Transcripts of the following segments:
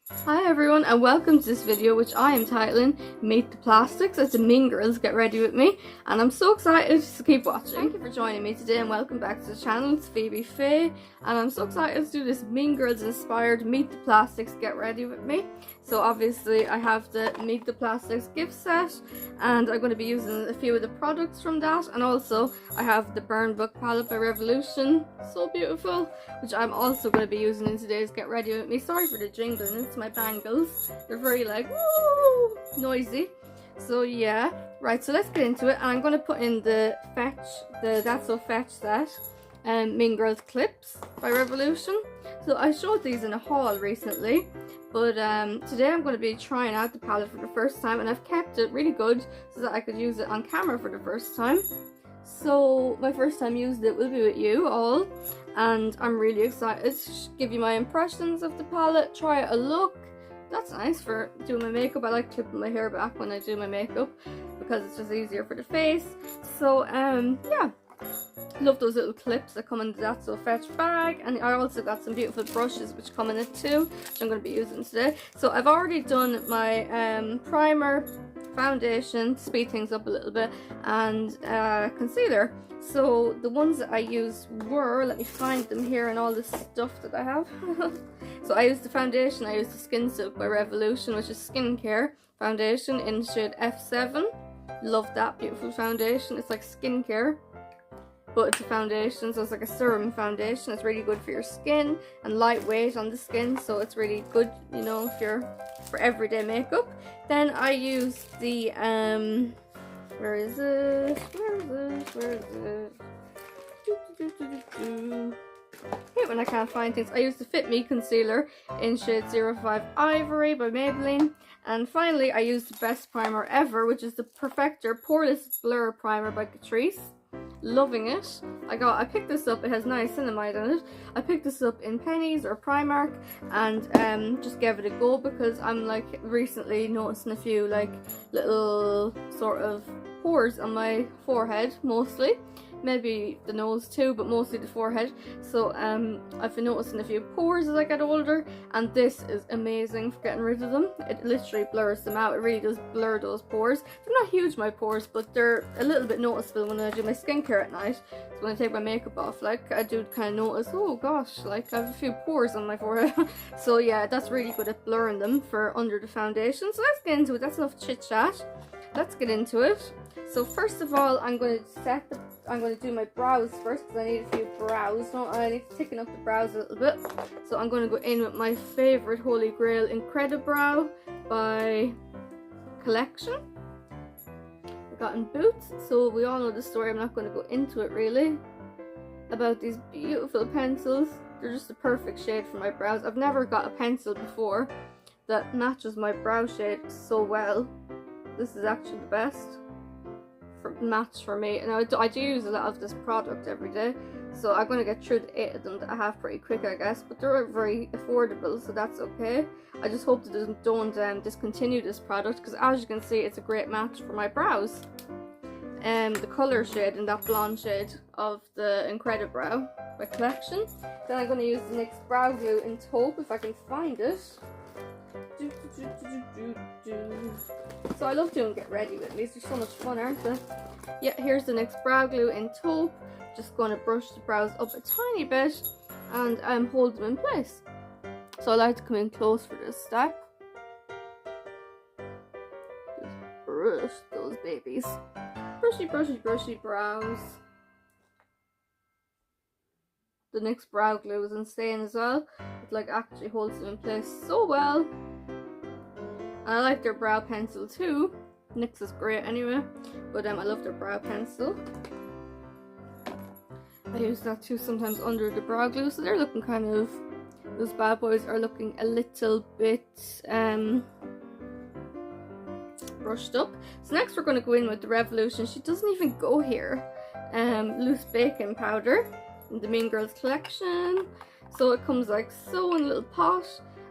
Hi everyone and welcome to this video which I am titling Meet the Plastics as the Mean Girls Get Ready With Me, and I'm so excited to keep watching. Thank you for joining me today and welcome back to the channel. It's Phoebe Faye and I'm so excited to do this Mean Girls inspired Meet the Plastics Get Ready With Me. So obviously I have the Meet the Plastics gift set and I'm going to be using a few of the products from that, and also I have the Burn Book palette by Revolution, so beautiful, which I'm also going to be using in today's Get Ready With Me. Sorry for the jingling, it's my bangles. They're very like woo, noisy. So yeah, right, so let's get into it. And I'm going to put in the That's So Fetch set and Mean Girls clips by Revolution. So I showed these in a haul recently, but today I'm going to be trying out the palette for the first time, and I've kept it really good so that I could use it on camera for the first time. So my first time using it will be with you all, and I'm really excited to give you my impressions of the palette, try a look. That's nice for doing my makeup. I like clipping my hair back when I do my makeup because it's just easier for the face. So yeah, love those little clips that come in the That's So Fetch bag, and I also got some beautiful brushes which come in it too, which I'm going to be using today. So I've already done my primer, foundation to speed things up a little bit, and concealer. So the ones that I used were, let me find them here and all the stuff that I have. So I used the foundation, I used the Skin Silk by Revolution, which is skincare foundation in shade F7. Love that beautiful foundation. It's like skincare, but it's a foundation, so it's like a serum foundation. It's really good for your skin and lightweight on the skin, so it's really good, you know, if you're for everyday makeup. Then I used the where is it? Hate when I can't find things. I used the Fit Me concealer in shade 05 Ivory by Maybelline. And finally I used the best primer ever, which is the Perfector Poreless Blur Primer by Catrice. Loving it. I picked this up, it has niacinamide in it. I picked this up in Penneys or Primark and just gave it a go because I'm like recently noticing a few like little sort of pores on my forehead, mostly. Maybe the nose too, but mostly the forehead. So I've been noticing a few pores as I get older, and this is amazing for getting rid of them. It literally blurs them out. It really does blur those pores. They're not huge, my pores, but they're a little bit noticeable when I do my skincare at night. So when I take my makeup off, like, I do kind of notice, oh gosh, like I have a few pores on my forehead. So yeah, that's really good at blurring them for under the foundation. So let's get into it. That's enough chit chat. Let's get into it. So first of all, I'm going to do my brows first because I need a few brows. Don't I? I need to thicken up the brows a little bit. So I'm going to go in with my favorite holy grail Incredibrow by Collection. I got in Boots, so we all know the story. I'm not going to go into it really. About these beautiful pencils. They're just the perfect shade for my brows. I've never got a pencil before that matches my brow shade so well. This is actually the best match for me, and I do use a lot of this product every day, so I'm going to get through the 8 of them that I have pretty quick, I guess, but they're very affordable, so that's okay. I just hope they don't discontinue this product, because as you can see, it's a great match for my brows. The colour shade in that blonde shade of the Incredibrow by Collection. Then I'm going to use the NYX Brow Glue in Taupe, if I can find it. So I love doing Get Ready With Me. They're so much fun, aren't they? Yeah, here's the NYX Brow Glue in Taupe. Just going to brush the brows up a tiny bit and hold them in place. So I like to come in close for this step. Just brush those babies. Brushy, brushy, brushy brows. The NYX Brow Glue is insane as well. It like actually holds them in place so well. And I like their brow pencil too. NYX is great anyway, but I love their brow pencil. I use that too sometimes under the brow glue, so they're looking kind of, those bad boys are looking a little bit brushed up. So next we're going to go in with the Revolution. She doesn't even go here. Loose baking powder in the Mean Girls collection. So it comes like so in a little pot,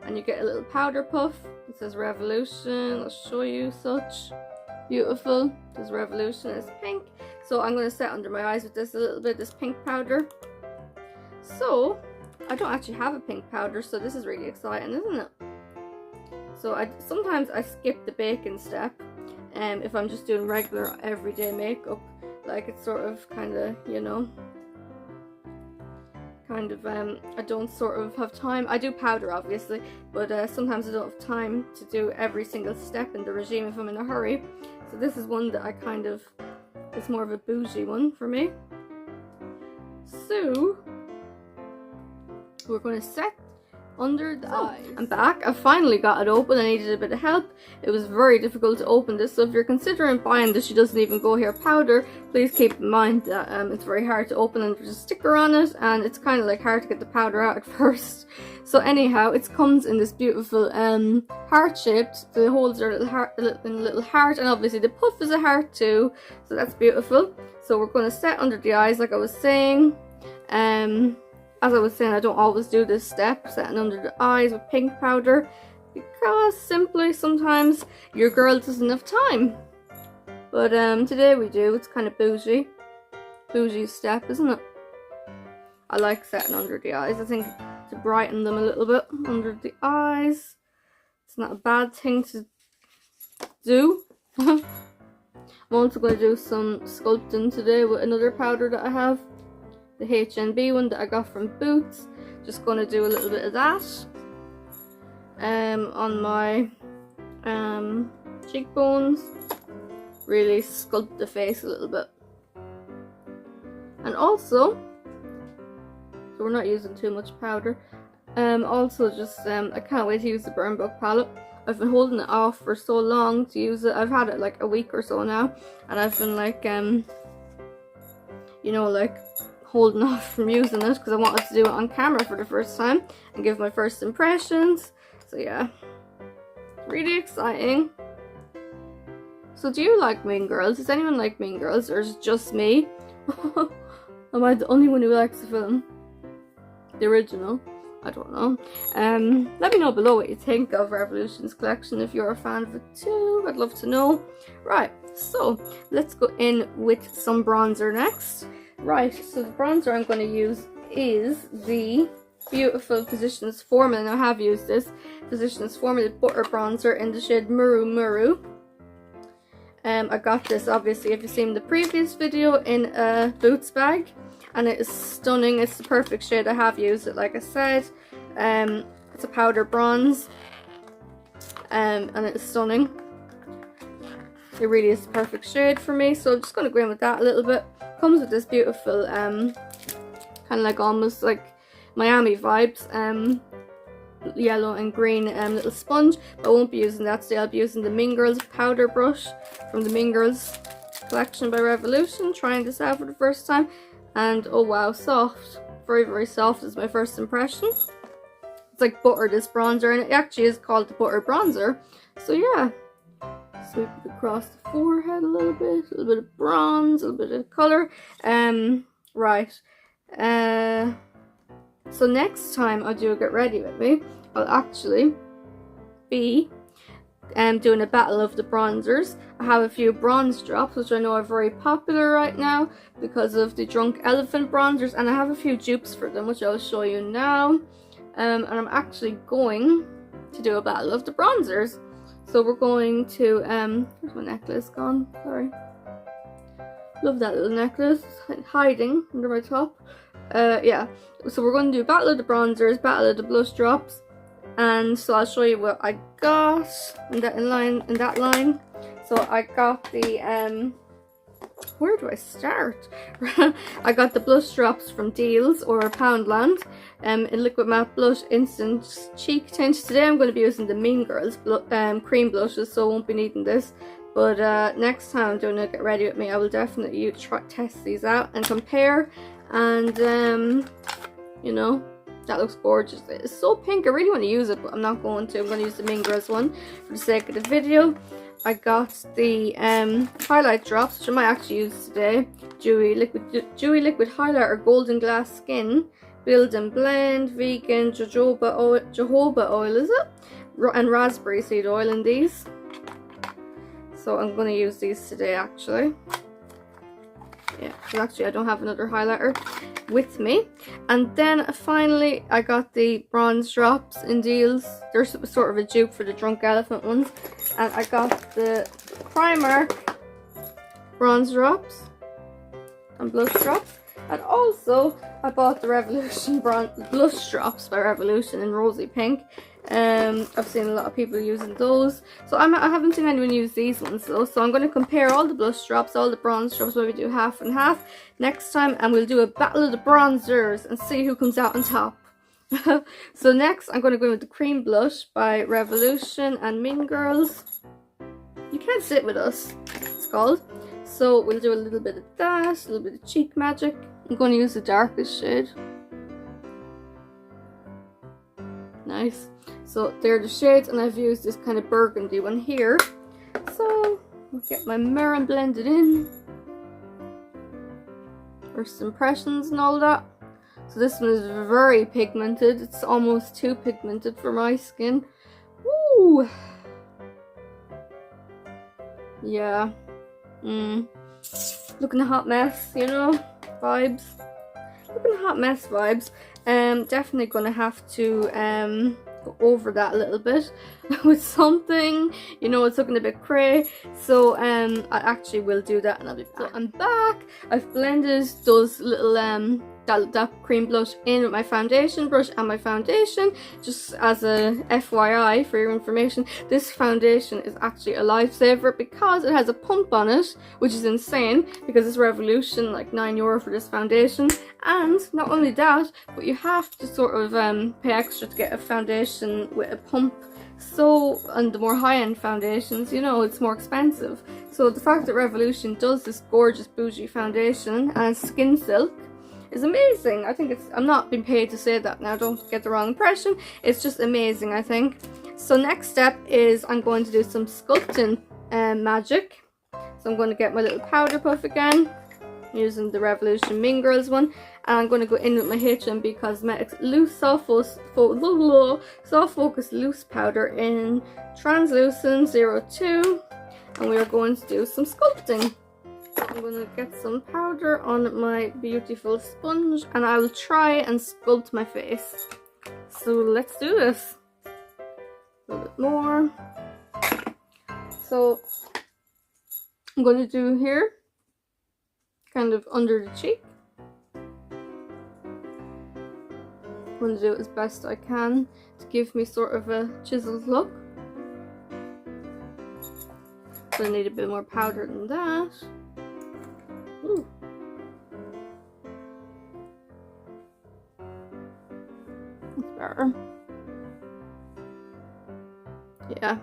and you get a little powder puff. It says Revolution. I'll show you such. Beautiful. This Revolution is pink. So I'm going to set under my eyes with this a little bit, this pink powder. So I don't actually have a pink powder, so this is really exciting, isn't it? So sometimes I skip the baking step if I'm just doing regular everyday makeup. Like it's sort of kind of, you know, I don't sort of have time. I do powder obviously, but sometimes I don't have time to do every single step in the regime if I'm in a hurry. So this is one that I kind of, it's more of a bougie one for me. So we're going to set under the eyes. I'm back. I finally got it open. I needed a bit of help. It was very difficult to open this, so if you're considering buying this, she doesn't even go here powder, please keep in mind that it's very hard to open and there's a sticker on it, and it's kind of like hard to get the powder out at first. So anyhow, it comes in this beautiful heart shaped. The holes are a little heart, and obviously the puff is a heart too, so that's beautiful. So we're going to set under the eyes like I was saying. As I was saying, I don't always do this step, setting under the eyes with pink powder, because simply sometimes your girl doesn't have time. But today we do. It's kind of bougie step, isn't it? I like setting under the eyes. I think to brighten them a little bit under the eyes. It's not a bad thing to do. I'm also going to do some sculpting today with another powder that I have. The HNB one that I got from Boots. Just going to do a little bit of that on my cheekbones. Really sculpt the face a little bit. And also, so we're not using too much powder. Also just, I can't wait to use the Burn Book palette. I've been holding it off for so long to use it. I've had it like a week or so now. And I've been like, you know, like holding off from using it because I wanted to do it on camera for the first time and give my first impressions. So yeah, really exciting. So do you like Mean Girls? Does anyone like Mean Girls, or is it just me? Am I the only one who likes the film? The original? I don't know. Let me know below what you think of Revolution's collection if you're a fan of it too. I'd love to know. Right, so let's go in with some bronzer next. Right, so the bronzer I'm going to use is the beautiful Physicians Formula, and I have used this Physicians Formula Butter Bronzer in the shade Muru Muru. I got this, obviously, if you've seen the previous video, in a Boots bag, and it is stunning. It's the perfect shade. I have used it, like I said. It's a powder bronze, and it is stunning. It really is the perfect shade for me, so I'm just going to go in with that a little bit. Comes with this beautiful kind of like almost like Miami vibes yellow and green little sponge, but I won't be using that today. I'll be using the Mean Girls powder brush from the Mean Girls collection by Revolution, trying this out for the first time, and oh wow, soft, very very soft is my first impression. It's like butter, this bronzer, and it actually is called the Butter Bronzer. So yeah, sweep it across the forehead a little bit of bronze, a little bit of colour. Right. So next time I do a Get Ready With Me, I'll actually be doing a battle of the bronzers. I have a few bronze drops, which I know are very popular right now because of the Drunk Elephant bronzers, and I have a few dupes for them, which I'll show you now. And I'm actually going to do a battle of the bronzers. So we're going to, where's my necklace gone? Sorry. Love that little necklace, it's hiding under my top. Yeah, so we're going to do battle of the bronzers, battle of the blush drops, and so I'll show you what I got in that line. So I got the, where do I start? I got the blush drops from Deals or Poundland in Liquid Matte Blush Instant Cheek Tint. Today I'm going to be using the Mean Girls cream blushes, so I won't be needing this. But next time I'm doing a Get Ready With Me, I will definitely test these out and compare. And you know, that looks gorgeous. It's so pink. I really want to use it, but I'm not going to. I'm going to use the Mean Girls one for the sake of the video. I got the highlight drops, which I might actually use today. Dewy Liquid Highlighter Golden Glass Skin, Build and Blend, Vegan Jojoba oil, is it? And raspberry seed oil in these. So I'm going to use these today actually. Yeah, because actually I don't have another highlighter with me. And then finally I got the bronze drops in deals. They're sort of a dupe for the Drunk Elephant ones. And I got the Primark bronze drops and blush drops. And also I bought the Revolution blush drops by Revolution in rosy pink. I've seen a lot of people using those, so I haven't seen anyone use these ones though, so I'm going to compare all the blush drops, all the bronze drops, maybe do half and half next time, and we'll do a battle of the bronzers and see who comes out on top. So next I'm going to go with the cream blush by Revolution and Mean Girls. You Can't Sit With Us, it's called. So we'll do a little bit of that, a little bit of Cheek Magic. I'm going to use the darkest shade. Nice. So they're the shades, and I've used this kind of burgundy one here. So I'll get my mirror and blend it in. First impressions and all that. So this one is very pigmented. It's almost too pigmented for my skin. Woo! Yeah. Looking a hot mess, you know? Vibes. Looking a hot mess vibes. Definitely gonna have to go over that a little bit with something, you know, it's looking a bit cray, so I actually will do that and I'll be back. So I'm back. I've blended those little that cream blush in with my foundation brush and my foundation. Just as a FYI for your information, this foundation is actually a lifesaver because it has a pump on it, which is insane because it's Revolution, like €9 for this foundation. And not only that, but you have to sort of pay extra to get a foundation with a pump. So, and the more high-end foundations, you know, it's more expensive. So the fact that Revolution does this gorgeous bougie foundation and Skin Silk is amazing. I think it's, I'm not being paid to say that now, don't get the wrong impression. It's just amazing, I think. So next step is I'm going to do some sculpting magic. So I'm going to get my little powder puff again, using the Revolution Mean Girls one, and I'm going to go in with my HMB Cosmetics loose soft focus loose powder in translucent 02, and we are going to do some sculpting. I'm going to get some powder on my beautiful sponge and I will try and sculpt my face. So let's do this. A little bit more. So I'm going to do here, kind of under the cheek. I'm going to do it as best I can to give me sort of a chiseled look. So I need a bit more powder than that. Ooh. That's better. Yeah.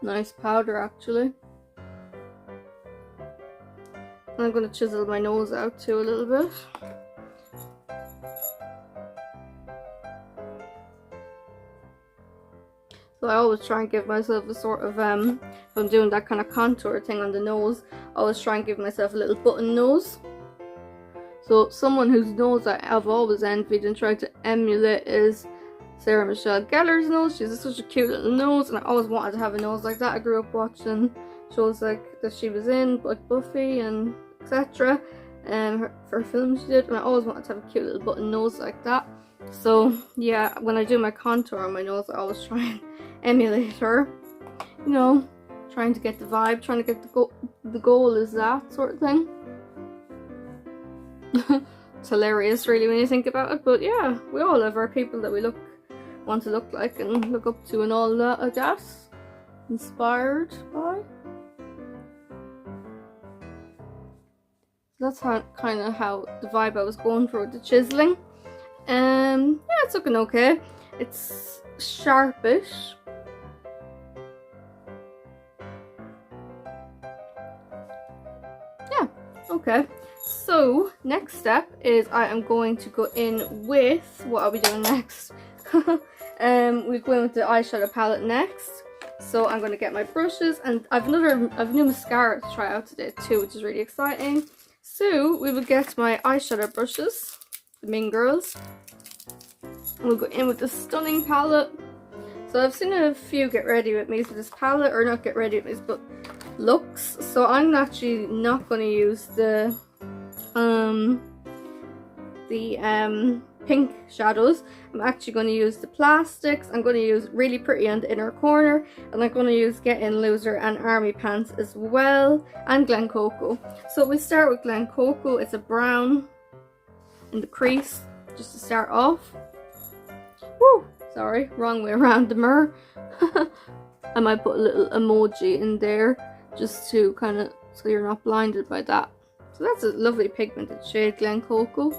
Nice powder actually. And I'm going to chisel my nose out too a little bit. So I always try and give myself a sort of, if I'm doing that kind of contour thing on the nose, I always try and give myself a little button nose. So someone whose nose I've always envied and tried to emulate is Sarah Michelle Gellar's nose. She has such a cute little nose and I always wanted to have a nose like that. I grew up watching shows like that she was in, like Buffy and etc. And her films she did, and I always wanted to have a cute little button nose like that. So yeah, when I do my contour on my nose, I always try and emulate her, you know, trying to get the vibe, trying to get the goal is that sort of thing. It's hilarious really when you think about it, but yeah, we all have our people that we want to look like and look up to and all that, I guess. Inspired by. That's kind of how the vibe I was going for with the chiseling. Yeah, it's looking okay. It's sharpish. Yeah, okay. So next step is I am going to go in with, what are we doing next? We're going with the eyeshadow palette next. So I'm going to get my brushes, and I've a new mascara to try out today too, which is really exciting. So we will get my eyeshadow brushes, the Mean Girls, and we'll go in with the Stunning palette. So I've seen a few get ready with me for this palette, or not get ready with me, but looks. So I'm actually not going to use the pink shadows. I'm actually going to use the plastics. I'm going to use Really Pretty on the inner corner, and I'm going to use Get In Loser and Army Pants as well, and Glen Coco. So we start with Glen Coco. It's a brown in the crease, just to start off. Woo! Sorry, wrong way around the mirror. I might put a little emoji in there just to kind of, so you're not blinded by that. So that's a lovely pigmented shade, Glen Coco.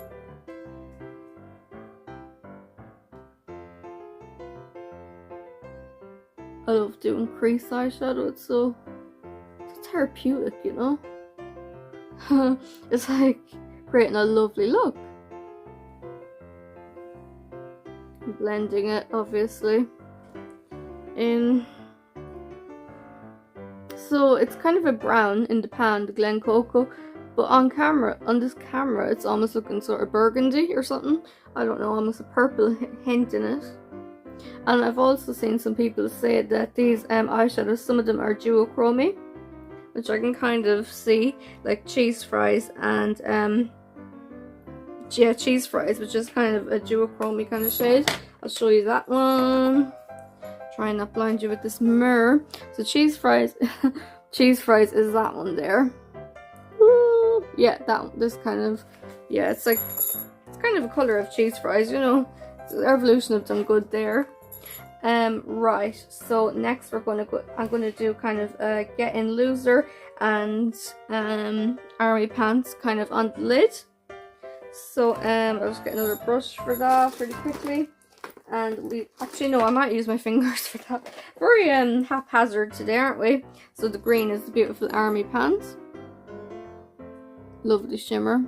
I love doing crease eyeshadow, it's so therapeutic, you know? It's like creating a lovely look. Blending it, obviously, in. So it's kind of a brown in the pan, the Glen Coco, but on camera, on this camera, it's almost looking sort of burgundy or something. I don't know, almost a purple hint in it. And I've also seen some people say that these eyeshadows, some of them are duochromy, which I can kind of see, like Cheese Fries and yeah, Cheese Fries, which is kind of a duochromy kind of shade. I'll show you that one. Try and not blind you with this mirror. So Cheese Fries, Cheese Fries is that one there. Woo! Yeah, that one, this kind of, yeah, it's like, it's kind of a colour of Cheese Fries, you know. The Revolution have done good there. Right, so next we're gonna go, I'm gonna do kind of Get In Loser and Army Pants kind of on the lid. So I'll just get another brush for that pretty quickly. And we actually, no, I might use my fingers for that. Very haphazard today, aren't we? So the green is the beautiful Army Pants. Lovely shimmer.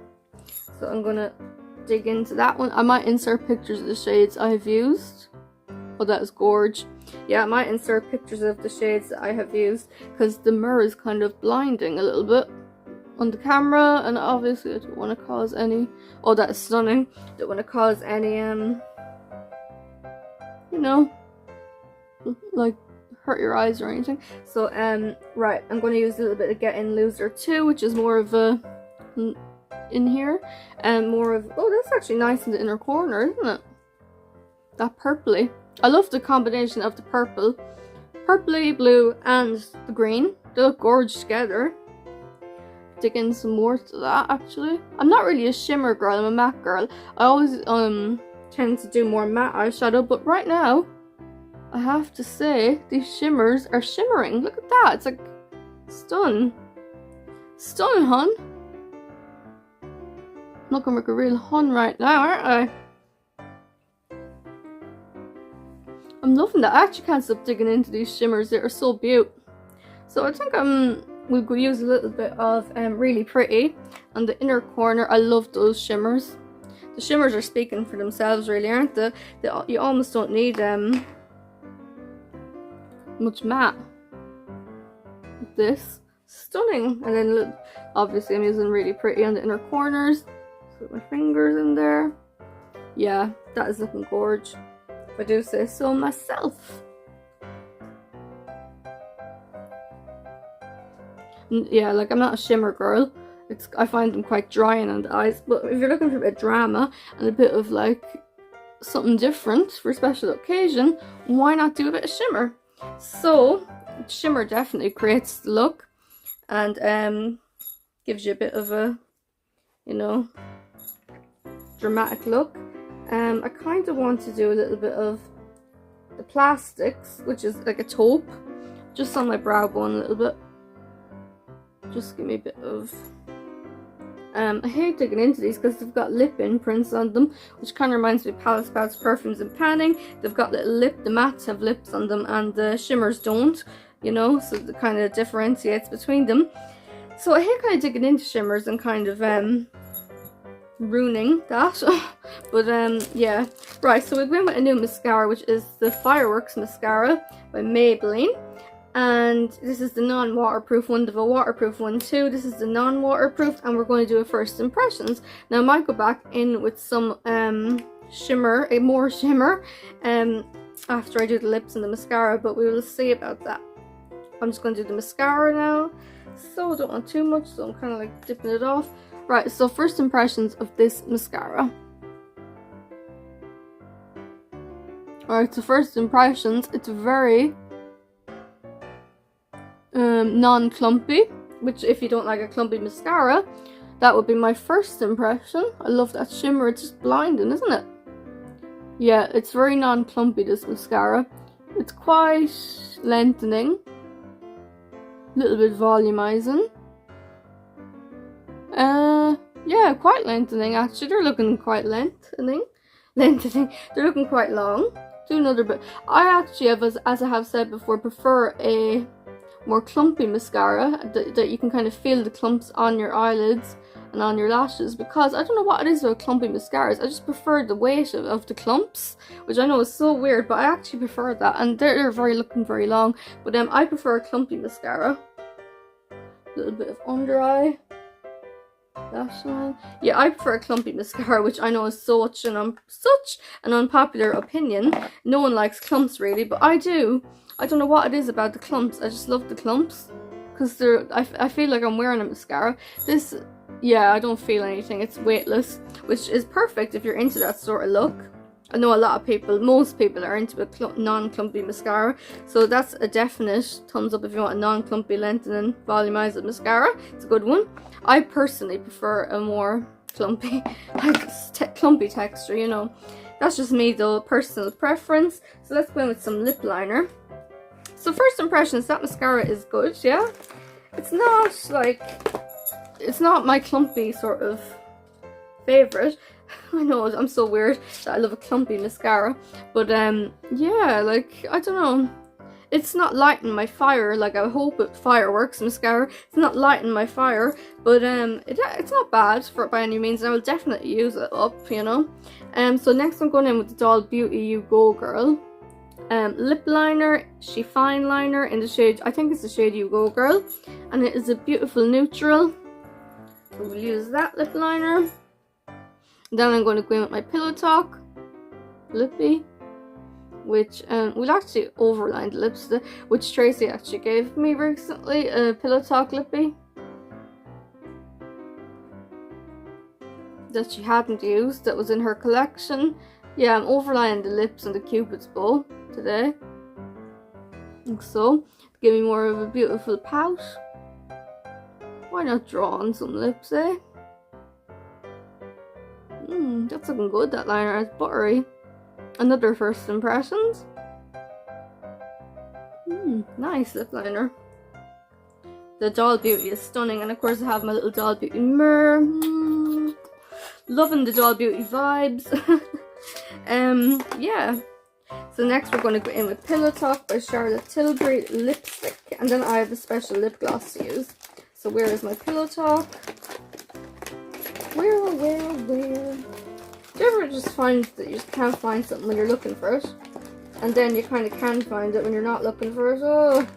So I'm gonna dig into that one. I might insert pictures of the shades I have used. Oh, that is gorge. Yeah, I might insert pictures of the shades that I have used, because the mirror is kind of blinding a little bit on the camera, and obviously I don't want to cause any, oh, that is stunning, don't want to cause any you know, like hurt your eyes or anything. So right, I'm going to use a little bit of Get In Loser too, which is more of a in here, and more of, oh, that's actually nice in the inner corner, isn't it? That purpley, I love the combination of the purple, purpley blue and the green. They look gorgeous together. Dig in some more to that. Actually, I'm not really a shimmer girl, I'm a matte girl. I always tend to do more matte eyeshadow, but right now I have to say these shimmers are shimmering. Look at that, it's like stunning, hun. I'm looking like a real hun right now, aren't I? I'm loving that. I actually can't stop digging into these shimmers. They are so beautiful. So I think we'll use a little bit of Really Pretty on the inner corner. I love those shimmers. The shimmers are speaking for themselves, really, aren't they? You almost don't need much matte. This stunning, and then look, obviously I'm using Really Pretty on the inner corners. Put my fingers in there. Yeah, that is looking gorgeous, if I do say so myself. And yeah, like, I'm not a shimmer girl. I find them quite drying on the eyes, but if you're looking for a bit of drama and a bit of like something different for a special occasion, why not do a bit of shimmer? So shimmer definitely creates the look and gives you a bit of a, you know, dramatic look. I kind of want to do a little bit of the plastics, which is like a taupe, just on my brow bone a little bit. Just give me a bit of I hate digging into these because they've got lip imprints on them, which kind of reminds me of Palace Spouts Perfumes and Panning. They've got little lip, the mattes have lips on them and the shimmers don't, you know, so it kind of differentiates between them. So I hate kind of digging into shimmers and kind of ruining that. But yeah, right, so we went with a new mascara, which is the Fireworks mascara by Maybelline. And this is the non-waterproof one. They have a waterproof one too. This is the non-waterproof, and we're going to do a first impressions. Now I might go back in with some shimmer, more shimmer, after I do the lips and the mascara, but we will see about that. I'm just going to do the mascara now. So I don't want too much, so I'm kind of like dipping it off. Right, so first impressions of this mascara. Alright, so first impressions, it's very non-clumpy, which if you don't like a clumpy mascara, that would be my first impression. I love that shimmer, it's just blinding, isn't it? Yeah, it's very non-clumpy, this mascara. It's quite lengthening, a little bit volumizing. Yeah, quite lengthening actually. They're looking quite lengthening. They're looking quite long. Do another bit. I actually have, as I have said before, prefer a more clumpy mascara that you can kind of feel the clumps on your eyelids and on your lashes, because I don't know what it is about clumpy mascaras. I just prefer the weight of the clumps, which I know is so weird, but I actually prefer that, and they're looking very long. But I prefer a clumpy mascara. A little bit of under eye. Lash line. Yeah, I prefer a clumpy mascara, which I know is such an unpopular opinion. No one likes clumps really, but I do. I don't know what it is about the clumps. I just love the clumps because I feel like I'm wearing a mascara. This, yeah, I don't feel anything. It's weightless, which is perfect if you're into that sort of look. I know a lot of people, most people are into a non-clumpy mascara, so that's a definite thumbs up if you want a non-clumpy, lengthening, volumizing mascara. It's a good one. I personally prefer a more clumpy, clumpy texture, you know. That's just me though, personal preference. So let's go in with some lip liner. So first impressions, that mascara is good, yeah. It's not my clumpy sort of favourite. I know, I'm so weird that I love a clumpy mascara, but yeah, like, I don't know, it's not lighting my fire like I hope it fireworks mascara. It's not lighting my fire, but it's not bad by any means, and I will definitely use it up, you know. So next I'm going in with the Doll Beauty You Go Girl lip liner, Fine liner in the shade, I think it's the shade You Go Girl, and it is a beautiful neutral. We'll use that lip liner. Then I'm going to go in with my Pillow Talk lippy, which we'll actually overline the lips, which Tracy actually gave me recently, a Pillow Talk lippy that she hadn't used, that was in her collection. Yeah, I'm overlining the lips and the Cupid's bow today, like so, to give me more of a beautiful pout. Why not draw on some lips, eh? That's looking good, that liner. It's buttery. Another first impressions. Nice lip liner. The Doll Beauty is stunning, and of course I have my little Doll Beauty mirror. Loving the Doll Beauty vibes. Yeah. So next we're going to go in with Pillow Talk by Charlotte Tilbury lipstick, and then I have a special lip gloss to use. So where is my Pillow Talk? Where? Do you ever just find that you just can't find something when you're looking for it? And then you kind of can find it when you're not looking for it. Oh,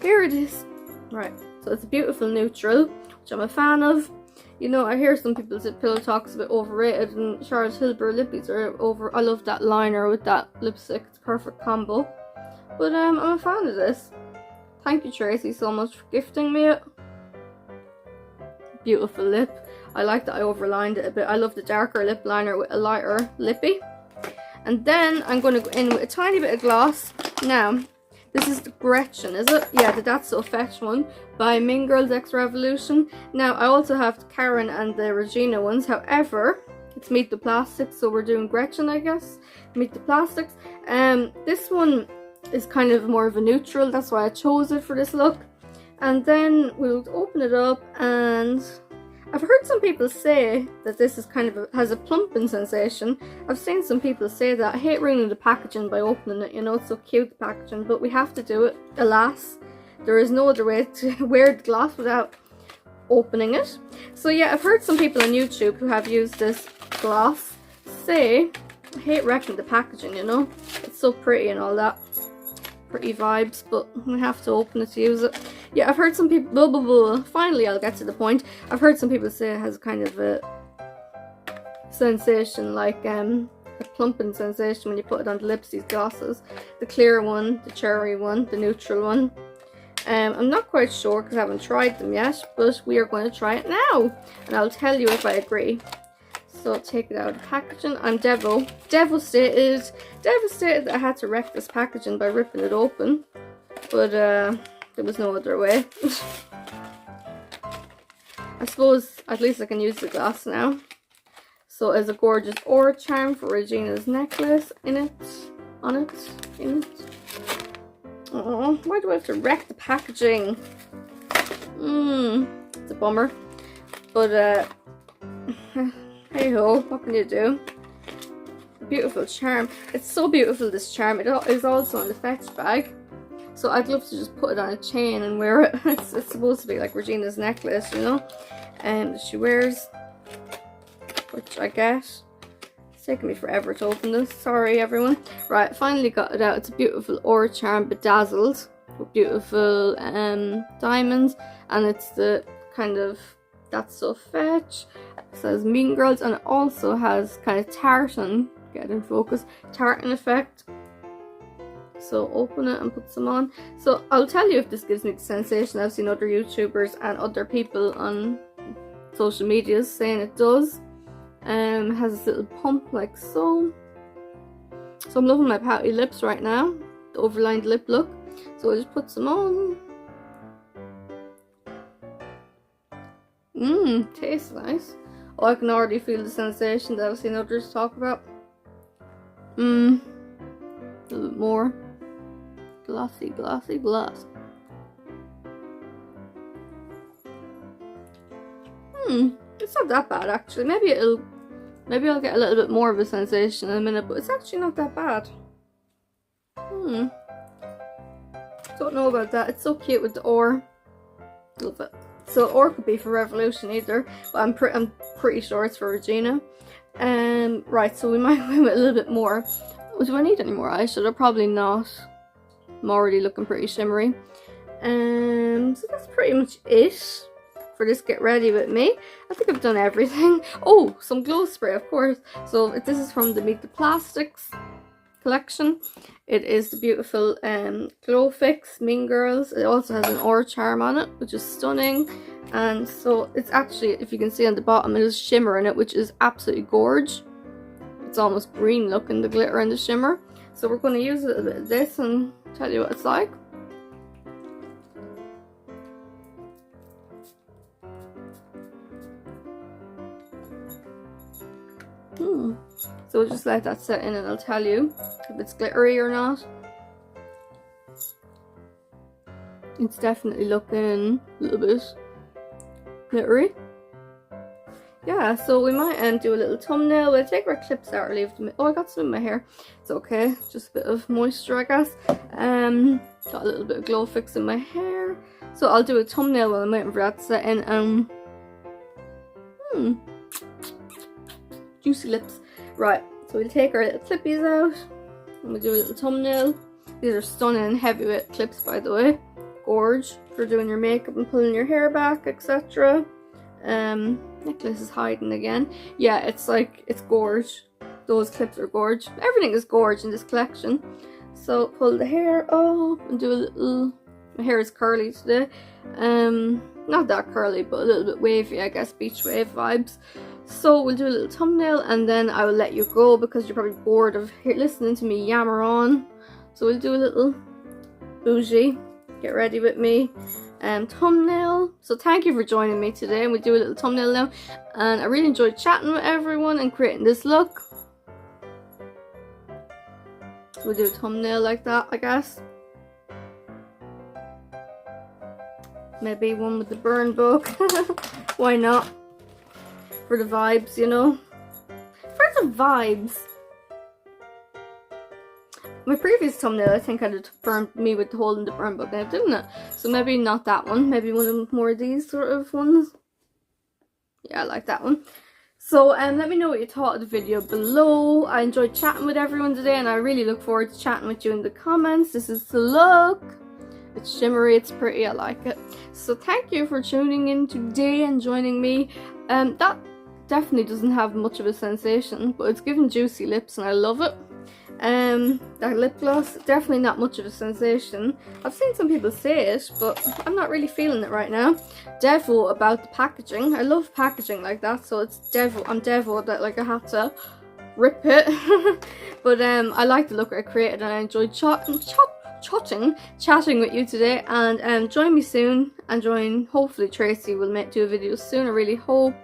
here it is. Right, so it's a beautiful neutral, which I'm a fan of. You know, I hear some people say Pillow Talk's a bit overrated, and Charlotte Tilbury lippies are over. I love that liner with that lipstick. It's a perfect combo. But I'm a fan of this. Thank you, Tracy, so much for gifting me it. Beautiful lip. I like that I overlined it a bit. I love the darker lip liner with a lighter lippy. And then I'm going to go in with a tiny bit of gloss. Now, this is the Gretchen, is it? Yeah, the That's So Fetch one by Mean Girls X Revolution. Now, I also have the Karen and the Regina ones. However, it's Meet the Plastics, so we're doing Gretchen, I guess. Meet the Plastics. This one is kind of more of a neutral. That's why I chose it for this look. And then we'll open it up, and I've heard some people say that this is kind of has a plumping sensation. I've seen some people say that. I hate ruining the packaging by opening it, you know, it's so cute, the packaging, but we have to do it. Alas, there is no other way to wear the gloss without opening it. So yeah, I've heard some people on YouTube who have used this gloss say, I hate wrecking the packaging, you know, it's so pretty and all that. Pretty vibes, but we have to open it to use it. Yeah, I've heard some people, finally I'll get to the point. I've heard some people say it has kind of a sensation like a plumping sensation when you put it on the lips, these glosses. The clear one, the cherry one, the neutral one. I'm not quite sure because I haven't tried them yet, but we are going to try it now. And I'll tell you if I agree. So I'll take it out of the packaging. I'm devastated that I had to wreck this packaging by ripping it open. But there was no other way. I suppose at least I can use the glass now. So there's a gorgeous aura charm for Regina's necklace in it. Oh, why do I have to wreck the packaging? It's a bummer. But hey ho, what can you do? Beautiful charm. It's so beautiful, this charm. It is also in the fetch bag. So I'd love to just put it on a chain and wear it. It's supposed to be like Regina's necklace, you know? And she wears, which I get. It's taking me forever to open this. Sorry, everyone. Right, finally got it out. It's a beautiful aura charm, bedazzled with beautiful diamonds. And it's the kind of, that's so fetch. It says Mean Girls, and it also has kind of tartan, get in focus, tartan effect. So open it and put some on. So I'll tell you if this gives me the sensation. I've seen other YouTubers and other people on social medias saying it does. It has this little pump like so. So I'm loving my pouty lips right now. The overlined lip look. So I'll just put some on. Tastes nice. Oh, I can already feel the sensation that I've seen others talk about. A little bit more. Glossy, glossy, gloss. It's not that bad actually. Maybe I'll get a little bit more of a sensation in a minute, but it's actually not that bad. Don't know about that. It's so cute with the ore. Love it. So ore could be for Revolution either, but I'm pretty sure it's for Regina. Right, so we might win with a little bit more. Do I need any more eyeshadow? Probably not. I'm already looking pretty shimmery. So that's pretty much it for this Get Ready With Me. I think I've done everything. Oh, some glow spray, of course. So this is from the Meet the Plastics collection. It is the beautiful Glow Fix Mean Girls. It also has an aura charm on it, which is stunning. And so it's actually, if you can see on the bottom, it is shimmer in it, which is absolutely gorgeous. It's almost green looking, the glitter and the shimmer. So we're going to use a little bit of this and tell you what it's like. So we'll just let that set in and I'll tell you if it's glittery or not. It's definitely looking a little bit glittery. Yeah, so we might do a little thumbnail. We'll take our clips out or leave them. Oh, I got some in my hair. It's okay. Just a bit of moisture, I guess. Got a little bit of Glow Fix in my hair. So I'll do a thumbnail while I'm waiting for that to set in. Juicy lips. Right, so we'll take our little clippies out. And we'll do a little thumbnail. These are stunning and heavyweight clips, by the way. Gorge for doing your makeup and pulling your hair back, etc. Necklace is hiding again. Yeah, it's gorge. Those clips are gorge. Everything is gorge in this collection. So pull the hair up and do a little. My hair is curly today. Not that curly, but a little bit wavy, I guess, beach wave vibes. So we'll do a little thumbnail and then I will let you go because you're probably bored of listening to me yammer on. So we'll do a little bougie Get Ready With Me thumbnail. So thank you for joining me today, and we'll do a little thumbnail now. And I really enjoyed chatting with everyone and creating this look. So we'll do a thumbnail like that, I guess. Maybe one with the burn book. Why not? For the vibes, you know. For the vibes. My previous thumbnail, I think, had burned me with holding the burn book now, didn't it? So maybe not that one. Maybe one of more of these sort of ones. Yeah, I like that one. So let me know what you thought of the video below. I enjoyed chatting with everyone today, and I really look forward to chatting with you in the comments. This is the look. It's shimmery, it's pretty, I like it. So thank you for tuning in today and joining me. That definitely doesn't have much of a sensation, but it's giving juicy lips and I love it. That lip gloss, definitely not much of a sensation. I've seen some people say it, but I'm not really feeling it right now. Devo about the packaging. I love packaging like that, so it's Devo. I'm Devo that like I had to rip it. But I like the look I created and I enjoyed chatting with you today. And join me soon, and hopefully Tracy will do a video soon. I really hope.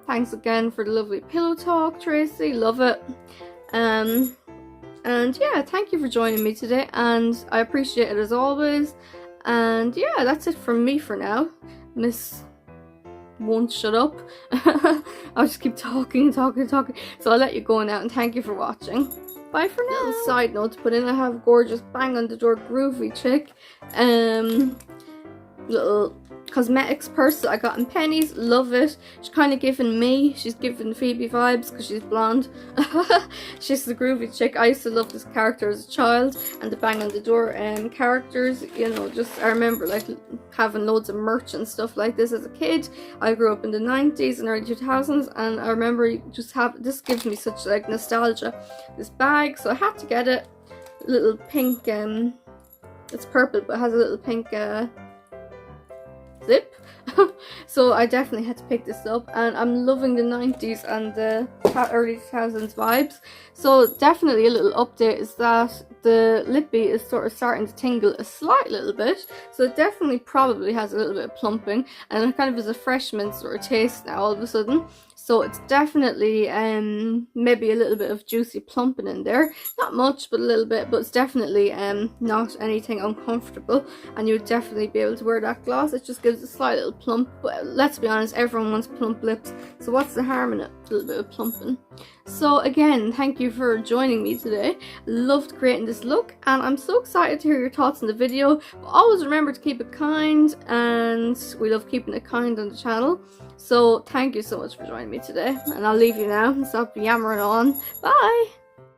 Thanks again for the lovely pillow talk, Tracy. Love it. And yeah, thank you for joining me today, and I appreciate it as always. And yeah, that's it from me for now. Miss won't shut up. I'll just keep talking. So I'll let you go now, and thank you for watching. Bye for now. Little side note to put in, I have gorgeous bang on the door groovy chick. Little cosmetics purse that I got in Pennies. Love it. She's kind of giving Phoebe vibes because she's blonde. She's the groovy chick. I used to love this character as a child, and the bang on the door characters, you know, just I remember like having loads of merch and stuff like this as a kid. I grew up in the 90s and early 2000s, and I remember this gives me such like nostalgia, this bag, so I had to get it. Little pink, it's purple but it has a little pink zip. So I definitely had to pick this up, and I'm loving the 90s and the early 2000s vibes. So definitely a little update is that the lippy is sort of starting to tingle a slight little bit, so it definitely probably has a little bit of plumping, and it kind of is a fresh mint sort of taste now all of a sudden. So it's definitely maybe a little bit of juicy plumping in there. Not much, but a little bit. But it's definitely not anything uncomfortable. And you would definitely be able to wear that gloss. It just gives a slight little plump. But let's be honest, everyone wants plump lips. So what's the harm in it? A little bit of plumping. So again, thank you for joining me today. Loved creating this look. And I'm so excited to hear your thoughts on the video. But always remember to keep it kind. And we love keeping it kind on the channel. So thank you so much for joining me today, and I'll leave you now and stop yammering on. Bye!